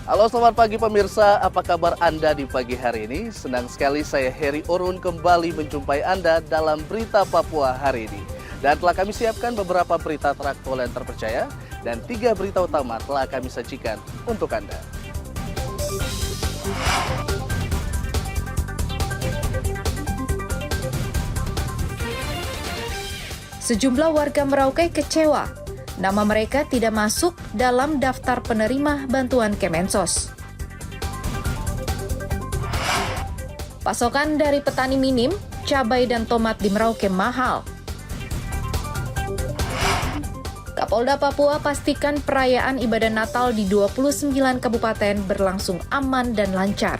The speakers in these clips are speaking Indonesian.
Halo, selamat pagi pemirsa. Apa kabar Anda di pagi hari ini? Senang sekali saya Heri Orun kembali menjumpai Anda dalam Berita Papua hari ini. Dan telah kami siapkan beberapa berita teraktual dan terpercaya, dan 3 berita utama telah kami sajikan untuk Anda. Sejumlah warga Merauke kecewa. Nama mereka tidak masuk dalam daftar penerima bantuan Kemensos. Pasokan dari petani minim, cabai dan tomat di Merauke mahal. Kapolda Papua pastikan perayaan ibadah Natal di 29 kabupaten berlangsung aman dan lancar.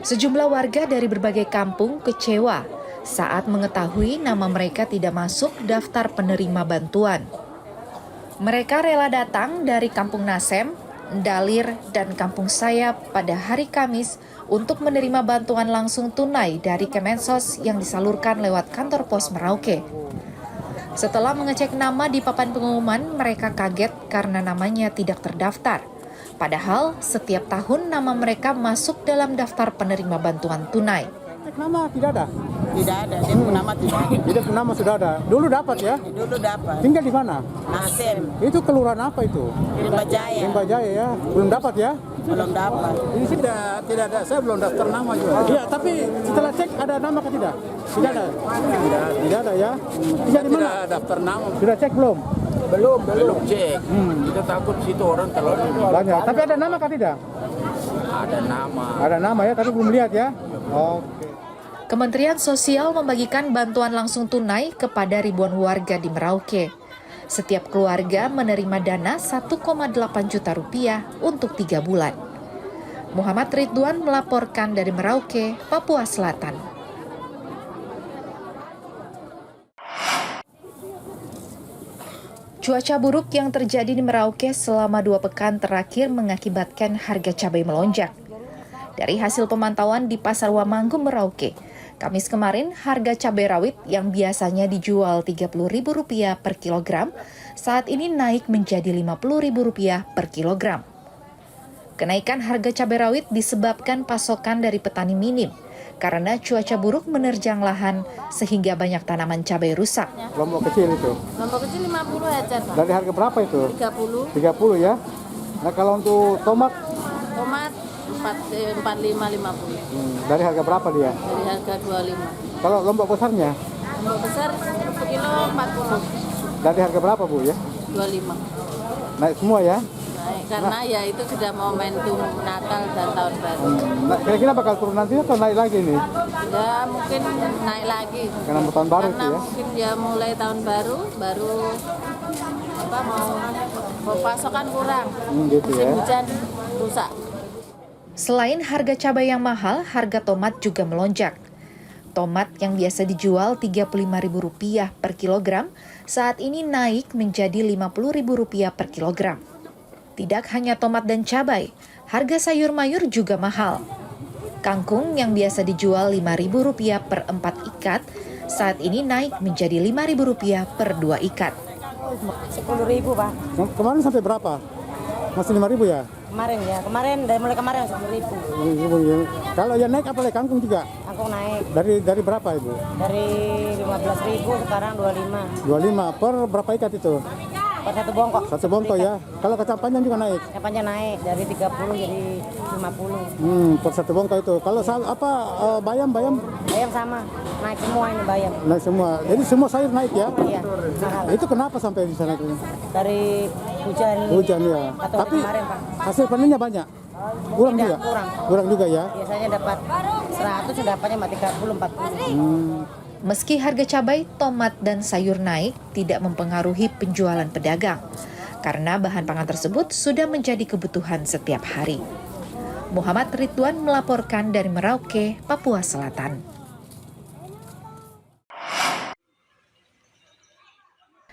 Sejumlah warga dari berbagai kampung kecewa saat mengetahui nama mereka tidak masuk daftar penerima bantuan. Mereka rela datang dari Kampung Nasem, Dalir, dan Kampung Sayap pada hari Kamis untuk menerima bantuan langsung tunai dari Kemensos yang disalurkan lewat kantor pos Merauke. Setelah mengecek nama di papan pengumuman, mereka kaget karena namanya tidak terdaftar. Padahal setiap tahun nama mereka masuk dalam daftar penerima bantuan tunai. Nama tidak ada? Tidak ada, dia pun nama tidak ada. Tidak pun nama sudah ada. Dulu dapat ya? Dulu dapat. Tinggal di mana? Nasem, Itu kelurahan apa itu? Rimba Jaya. Rimba Jaya ya. Belum dapat ya? Belum dapat. Ini tidak ada. Saya belum daftar nama juga. Iya, tapi setelah cek ada nama kah tidak? Tidak ada. Tidak ada ya. Tinggal di mana? Tidak daftar nama, Sudah cek belum? belum cek. Kita takut situ orang terlalu Banyak. Tapi ada nama kah tidak? ada nama. Ada nama ya, tapi belum lihat ya. Oke. Kementerian Sosial membagikan bantuan langsung tunai kepada ribuan warga di Merauke. Setiap keluarga menerima dana 1,8 juta rupiah untuk 3 bulan. Muhammad Ridwan melaporkan dari Merauke, Papua Selatan. Cuaca buruk yang terjadi di Merauke selama 2 pekan terakhir mengakibatkan harga cabai melonjak. Dari hasil pemantauan di Pasar Wamanggu, Merauke, Kamis kemarin harga cabai rawit yang biasanya dijual Rp30.000 per kilogram, saat ini naik menjadi Rp50.000 per kilogram. Kenaikan harga cabai rawit disebabkan pasokan dari petani minim, karena cuaca buruk menerjang lahan sehingga banyak tanaman cabai rusak. Lombok kecil itu. Lombok kecil 50 aja, Pak. Dari harga berapa itu? 30. 30 ya. Nah, kalau untuk tomat Tomat 45 50. Dari harga berapa dia? Dari harga 25. Kalau lombok besarnya Lombok besar 1 kilo 40. dari harga berapa Bu ya? 25. Naik semua ya? Naik karena ya itu sudah momentum Natal dan tahun baru. Nah, kira-kira bakal turun nanti atau naik lagi nih? Ya mungkin naik lagi. Karena tahun baru Karena itu ya? mungkin dia mulai tahun baru mau pasokan kurang. Gitu Musim ya. hujan rusak. Selain harga cabai yang mahal, harga tomat juga melonjak. Tomat yang biasa dijual Rp35.000 per kilogram, saat ini naik menjadi Rp50.000 per kilogram. Tidak hanya tomat dan cabai, harga sayur mayur juga mahal. Kangkung yang biasa dijual Rp5.000 per 4 ikat, saat ini naik menjadi Rp5.000 per 2 ikat. 10.000 Pak. Kemarin sampai berapa? Masih 5.000 ya? Kemarin mulai kemarin 10.000. 5.000 ya. Kalau yang naik apa lagi kangkung juga? Aku naik Dari berapa Ibu? dari 15.000 sekarang 25. 25 per berapa ikat itu? Per 1 bongkok. Satu bongkok ya. Kalau kacang panjang juga naik. Yang panjang naik dari 30 jadi 50. Per satu bongkok itu. Kalau bayam Bayam sama, naik semua ini bayam. naik semua. Jadi semua sayur naik ya? Iya, mahal. Itu kenapa sampai di sana itu? Dari hujan. Hujan ya. Atau Tapi kemarin, Pak. hasil panennya banyak. Kurang Tidak, juga. kurang. Kurang juga ya. Biasanya dapat 100, dapatnya 30 40. Meski harga cabai, tomat, dan sayur naik, tidak mempengaruhi penjualan pedagang, karena bahan pangan tersebut sudah menjadi kebutuhan setiap hari. Muhammad Ridwan melaporkan dari Merauke, Papua Selatan.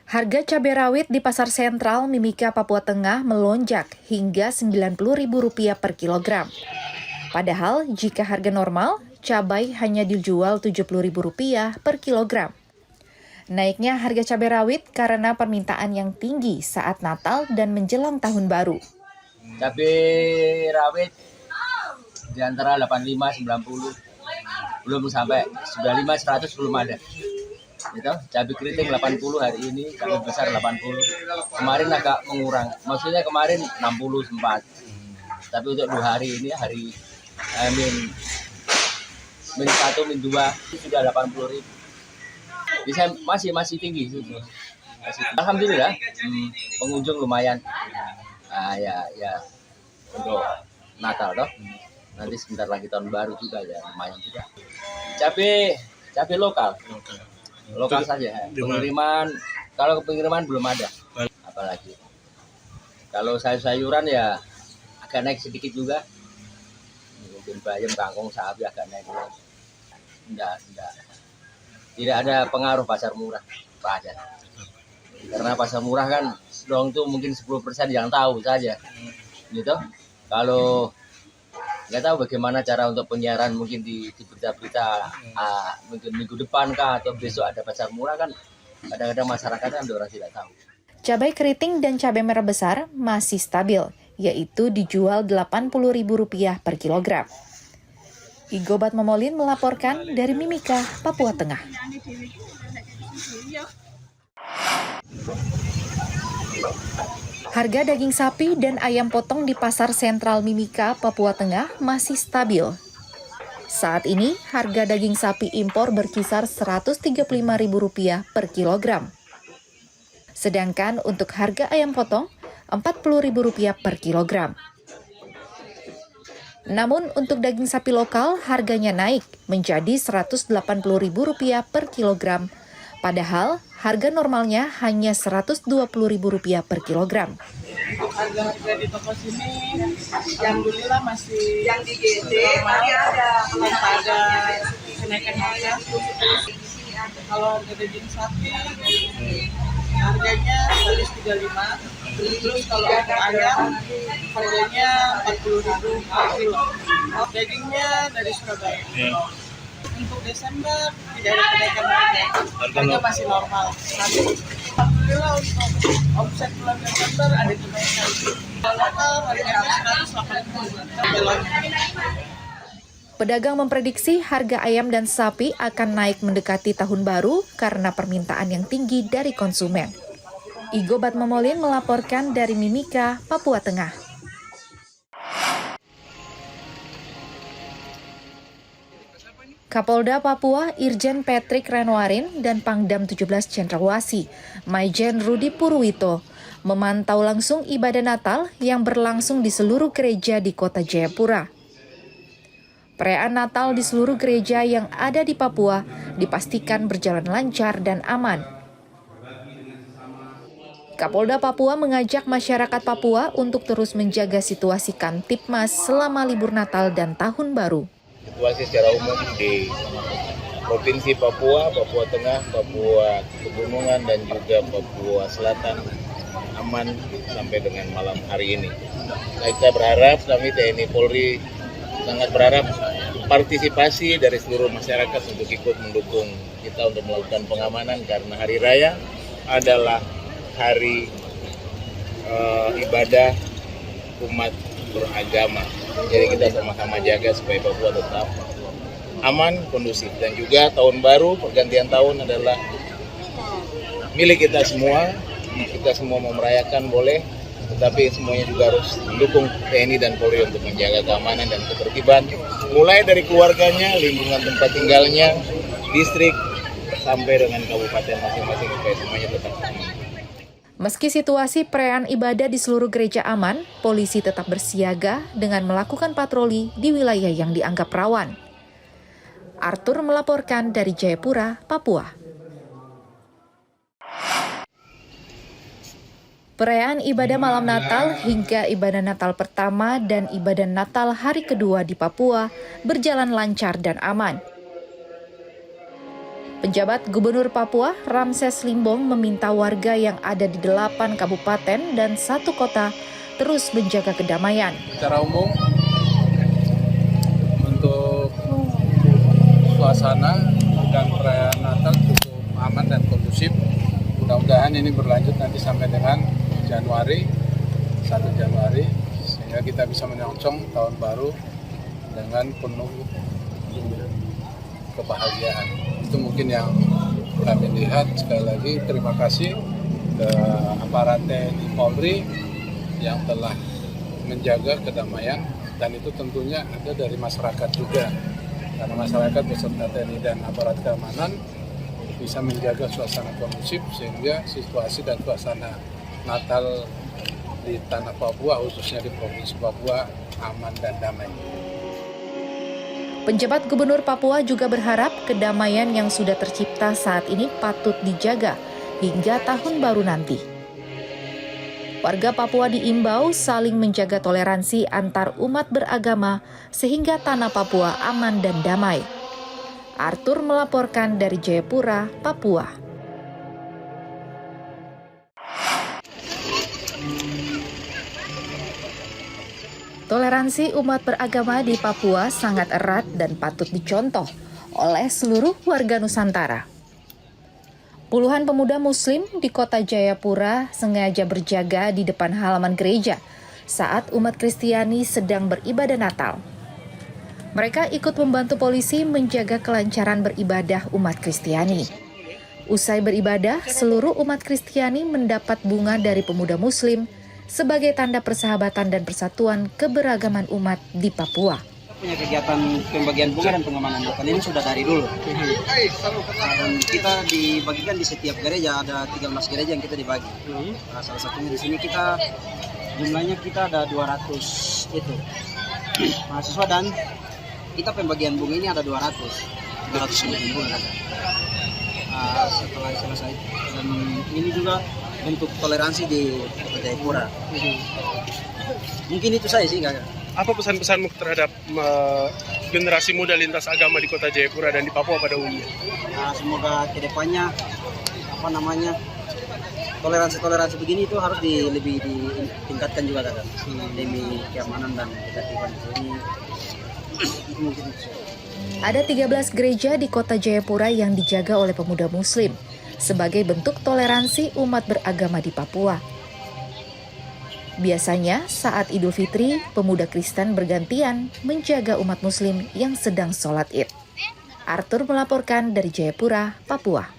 Harga cabai rawit di Pasar Sentral Mimika, Papua Tengah melonjak hingga Rp90.000 per kilogram. Padahal jika harga normal, cabai hanya dijual Rp70.000 per kilogram. Naiknya harga cabai rawit karena permintaan yang tinggi saat Natal dan menjelang Tahun Baru. Cabai rawit di antara 85-90, belum sampai 95-100 belum ada. Gitu. Cabai keriting 80 hari ini, cabai besar 80. Kemarin agak mengurang, maksudnya kemarin 60 sempat. Tapi untuk 2 hari ini, hari min 1, min 2 sudah 80.000. Bisa masih tinggi sih. Alhamdulillah, pengunjung lumayan. Ya untuk Natal toh. Nanti sebentar lagi Tahun Baru juga ya, lumayan juga. Cabai lokal saja. Pengiriman, kalau pengiriman belum ada. Apalagi kalau sayur-sayuran ya agak naik sedikit juga. Mungkin bayam, kangkung, sawi agak naik. Tidak ada pengaruh pasar murah, Pak ada. Karena pasar murah kan dong tuh mungkin 10% yang tahu saja. Gitu. Kalau nggak tahu bagaimana cara untuk penyiaran mungkin di berita-berita mungkin minggu depan kah atau besok ada pasar murah kan kadang-kadang masyarakat kan orang tidak tahu. Cabai keriting dan cabai merah besar masih stabil, yaitu dijual Rp80.000 per kilogram. Igobat Momolin melaporkan dari Mimika, Papua Tengah. Harga daging sapi dan ayam potong di Pasar Sentral Mimika, Papua Tengah masih stabil. Saat ini, harga daging sapi impor berkisar Rp135.000 per kilogram. Sedangkan untuk harga ayam potong, Rp40.000 per kilogram. Namun untuk daging sapi lokal harganya naik menjadi Rp180.000 per kilogram. Padahal harga normalnya hanya Rp120.000 per kilogram. Harga di toko sini alhamdulillah masih yang di GT normal, ada kenaikan harga. Kalau harga daging sapi harganya Rp135. Terus kalau untuk ayam harganya Rp40.000 per kilo. Dagingnya dari Surabaya. Untuk Desember tidak ada kenaikan harga masih normal. Alhamdulillah untuk omset bulan Desember ada kenaikan. Lokal harganya Rp180. Pedagang memprediksi harga ayam dan sapi akan naik mendekati Tahun Baru karena permintaan yang tinggi dari konsumen. Igobat Momolin melaporkan dari Mimika, Papua Tengah. Kapolda Papua Irjen Patrick Renwarin dan Pangdam 17 Cendrawasih, Maijen Rudi Purwito, memantau langsung ibadah Natal yang berlangsung di seluruh gereja di Kota Jayapura. Perayaan Natal di seluruh gereja yang ada di Papua dipastikan berjalan lancar dan aman. Kapolda Papua mengajak masyarakat Papua untuk terus menjaga situasi Kamtipmas selama libur Natal dan Tahun Baru. Situasi secara umum di Provinsi Papua, Papua Tengah, Papua Pegunungan, dan juga Papua Selatan aman sampai dengan malam hari ini. Nah, kita berharap, kami TNI Polri sangat berharap partisipasi dari seluruh masyarakat untuk ikut mendukung kita untuk melakukan pengamanan karena hari raya adalah hari ibadah umat beragama. Jadi kita sama-sama jaga supaya Papua tetap aman, kondusif. Dan juga tahun baru, pergantian tahun adalah milik kita semua. Kita semua mau merayakan boleh, tetapi semuanya juga harus mendukung TNI dan Polri untuk menjaga keamanan dan ketertiban. Mulai dari keluarganya, lingkungan tempat tinggalnya, distrik, sampai dengan kabupaten masing-masing supaya semuanya tetap aman. Meski situasi perayaan ibadah di seluruh gereja aman, polisi tetap bersiaga dengan melakukan patroli di wilayah yang dianggap rawan. Arthur melaporkan dari Jayapura, Papua. Perayaan ibadah malam Natal hingga ibadah Natal pertama dan ibadah Natal hari kedua di Papua berjalan lancar dan aman. Penjabat Gubernur Papua, Ramses Limbong, meminta warga yang ada di 8 kabupaten dan 1 kota terus menjaga kedamaian. Secara umum, untuk suasana dan perayaan Natal cukup aman dan kondusif. Mudah-mudahan ini berlanjut nanti sampai dengan Januari, 1 Januari, sehingga kita bisa menyongsong tahun baru dengan penuh kebahagiaan. Itu mungkin yang kami lihat. Sekali lagi terima kasih ke aparat TNI Polri yang telah menjaga kedamaian, dan itu tentunya ada dari masyarakat juga, karena masyarakat beserta TNI dan aparat keamanan bisa menjaga suasana kondusif sehingga situasi dan suasana Natal di tanah Papua, khususnya di Provinsi Papua, aman dan damai. Penjabat Gubernur Papua juga berharap kedamaian yang sudah tercipta saat ini patut dijaga hingga tahun baru nanti. Warga Papua diimbau saling menjaga toleransi antar umat beragama sehingga tanah Papua aman dan damai. Arthur melaporkan dari Jayapura, Papua. Toleransi umat beragama di Papua sangat erat dan patut dicontoh oleh seluruh warga Nusantara. Puluhan pemuda Muslim di kota Jayapura sengaja berjaga di depan halaman gereja saat umat Kristiani sedang beribadah Natal. Mereka ikut membantu polisi menjaga kelancaran beribadah umat Kristiani. Usai beribadah, seluruh umat Kristiani mendapat bunga dari pemuda Muslim sebagai tanda persahabatan dan persatuan keberagaman umat di Papua. Punya kegiatan pembagian bunga dan pengamanan Natal ini sudah dari dulu. Dan kita dibagikan di setiap gereja, ada 13 gereja yang kita dibagi. Nah, salah satunya di sini kita jumlahnya kita ada 200 itu mahasiswa, dan kita pembagian bunga ini ada 200 bunga. Setelah selesai, dan ini juga bentuk toleransi di Kota Jayapura. Mungkin itu saja sih, Kakak. Apa pesan-pesanmu terhadap generasi muda lintas agama di Kota Jayapura dan di Papua pada umumnya? Nah, semoga kedepannya toleransi begini itu harus lebih ditingkatkan juga, Kakak. Demi keamanan dan ketertiban di sini. Mungkin itu. Ada 13 gereja di Kota Jayapura yang dijaga oleh pemuda Muslim sebagai bentuk toleransi umat beragama di Papua. Biasanya saat Idul Fitri, pemuda Kristen bergantian menjaga umat Muslim yang sedang sholat Id. Arthur melaporkan dari Jayapura, Papua.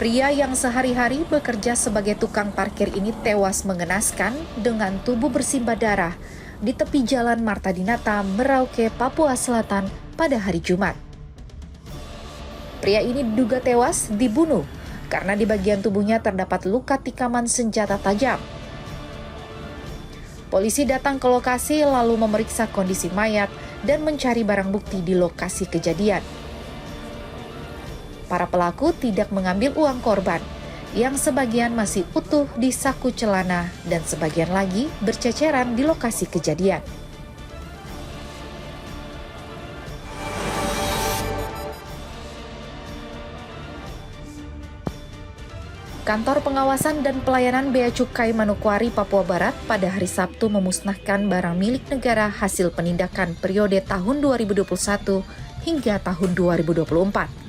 Pria yang sehari-hari bekerja sebagai tukang parkir ini tewas mengenaskan dengan tubuh bersimbah darah di tepi jalan Marta Dinata, Merauke, Papua Selatan pada hari Jumat. Pria ini diduga tewas dibunuh karena di bagian tubuhnya terdapat luka tikaman senjata tajam. Polisi datang ke lokasi lalu memeriksa kondisi mayat dan mencari barang bukti di lokasi kejadian. Para pelaku tidak mengambil uang korban, yang sebagian masih utuh di saku celana dan sebagian lagi berceceran di lokasi kejadian. Kantor Pengawasan dan Pelayanan Bea Cukai Manokwari, Papua Barat pada hari Sabtu memusnahkan barang milik negara hasil penindakan periode tahun 2021 hingga tahun 2024.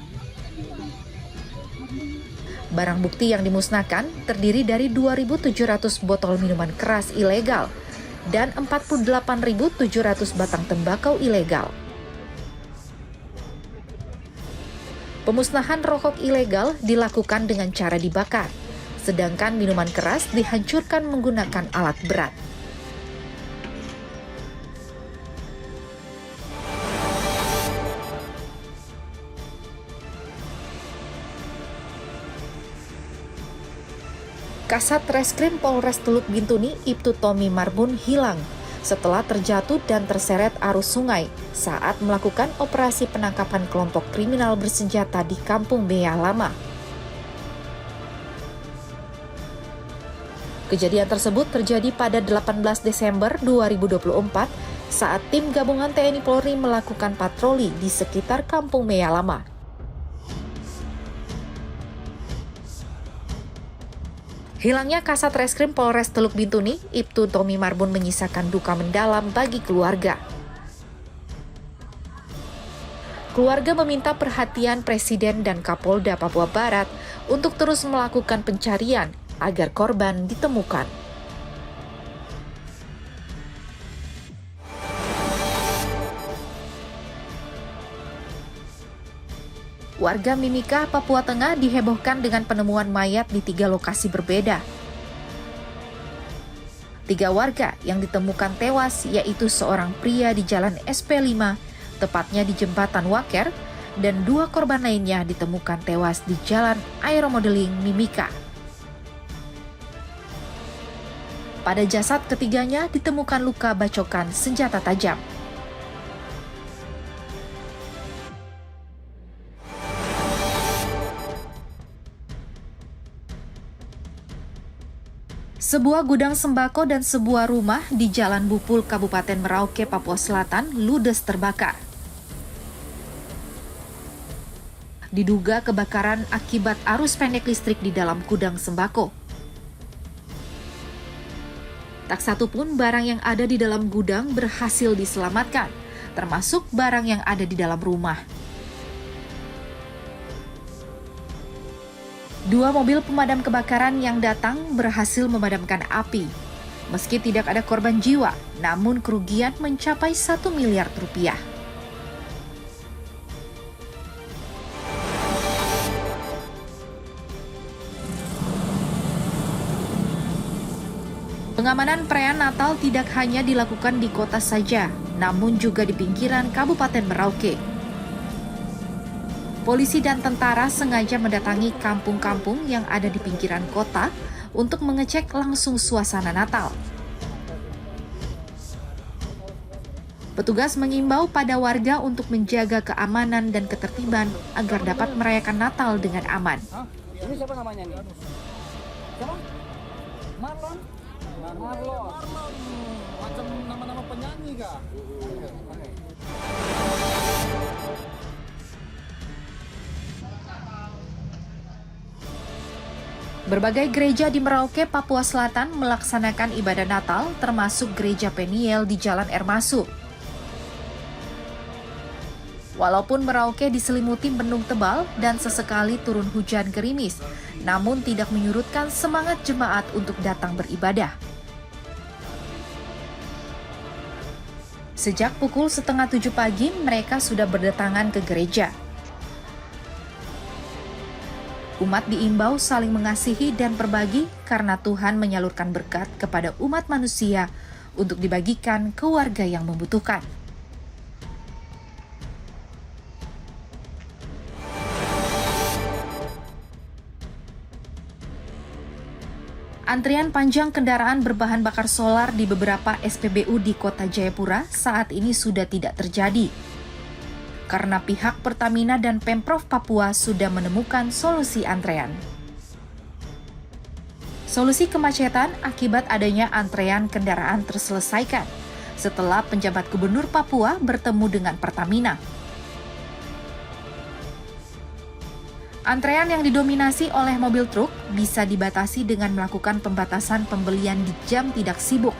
Barang bukti yang dimusnahkan terdiri dari 2.700 botol minuman keras ilegal dan 48.700 batang tembakau ilegal. Pemusnahan rokok ilegal dilakukan dengan cara dibakar, sedangkan minuman keras dihancurkan menggunakan alat berat. Kasat Reskrim Polres Teluk Bintuni, Ibtu Tommy Marbun hilang setelah terjatuh dan terseret arus sungai saat melakukan operasi penangkapan kelompok kriminal bersenjata di Kampung Bea Lama. Kejadian tersebut terjadi pada 18 Desember 2024 saat tim gabungan TNI Polri melakukan patroli di sekitar Kampung Mea Lama. Hilangnya Kasat Reskrim Polres Teluk Bintuni, Ibtu Tommy Marbun menyisakan duka mendalam bagi keluarga. Keluarga meminta perhatian Presiden dan Kapolda Papua Barat untuk terus melakukan pencarian agar korban ditemukan. Warga Mimika, Papua Tengah dihebohkan dengan penemuan mayat di 3 lokasi berbeda. 3 warga yang ditemukan tewas yaitu seorang pria di Jalan SP5, tepatnya di Jembatan Waker, dan 2 korban lainnya ditemukan tewas di Jalan Aeromodeling Mimika. Pada jasad ketiganya ditemukan luka bacokan senjata tajam. Sebuah gudang sembako dan sebuah rumah di Jalan Bupul, Kabupaten Merauke, Papua Selatan, ludes terbakar. Diduga kebakaran akibat arus pendek listrik di dalam gudang sembako. Tak satu pun barang yang ada di dalam gudang berhasil diselamatkan, termasuk barang yang ada di dalam rumah. 2 mobil pemadam kebakaran yang datang berhasil memadamkan api. Meski tidak ada korban jiwa, namun kerugian mencapai 1 miliar rupiah. Pengamanan perayaan Natal tidak hanya dilakukan di kota saja, namun juga di pinggiran Kabupaten Merauke. Polisi dan tentara sengaja mendatangi kampung-kampung yang ada di pinggiran kota untuk mengecek langsung suasana Natal. Petugas mengimbau pada warga untuk menjaga keamanan dan ketertiban agar dapat merayakan Natal dengan aman. Ini siapa namanya nih? Siapa? Marlon. Marlon. Macam nama-nama penyanyi kah? Berbagai gereja di Merauke, Papua Selatan melaksanakan ibadah Natal, termasuk Gereja Peniel di Jalan Ermasu. Walaupun Merauke diselimuti mendung tebal dan sesekali turun hujan gerimis, namun tidak menyurutkan semangat jemaat untuk datang beribadah. Sejak pukul 6:30 pagi, mereka sudah berdatangan ke gereja. Umat diimbau saling mengasihi dan berbagi karena Tuhan menyalurkan berkat kepada umat manusia untuk dibagikan ke warga yang membutuhkan. Antrian panjang kendaraan berbahan bakar solar di beberapa SPBU di Kota Jayapura saat ini sudah tidak terjadi, karena pihak Pertamina dan Pemprov Papua sudah menemukan solusi antrean. Solusi kemacetan akibat adanya antrean kendaraan terselesaikan setelah penjabat Gubernur Papua bertemu dengan Pertamina. Antrean yang didominasi oleh mobil truk bisa dibatasi dengan melakukan pembatasan pembelian di jam tidak sibuk.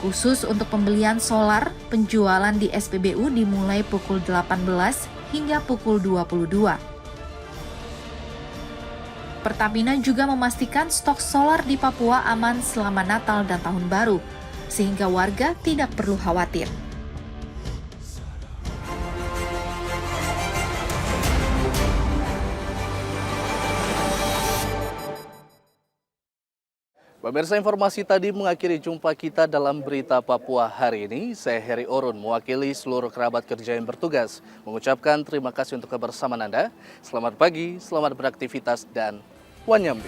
Khusus untuk pembelian solar, penjualan di SPBU dimulai pukul 18 hingga pukul 22. Pertamina juga memastikan stok solar di Papua aman selama Natal dan Tahun Baru, sehingga warga tidak perlu khawatir. Pemirsa, informasi tadi mengakhiri jumpa kita dalam Berita Papua hari ini. Saya Heri Orun, mewakili seluruh kerabat kerja yang bertugas, mengucapkan terima kasih untuk kebersamaan Anda. Selamat pagi, selamat beraktivitas, dan Wanyambe.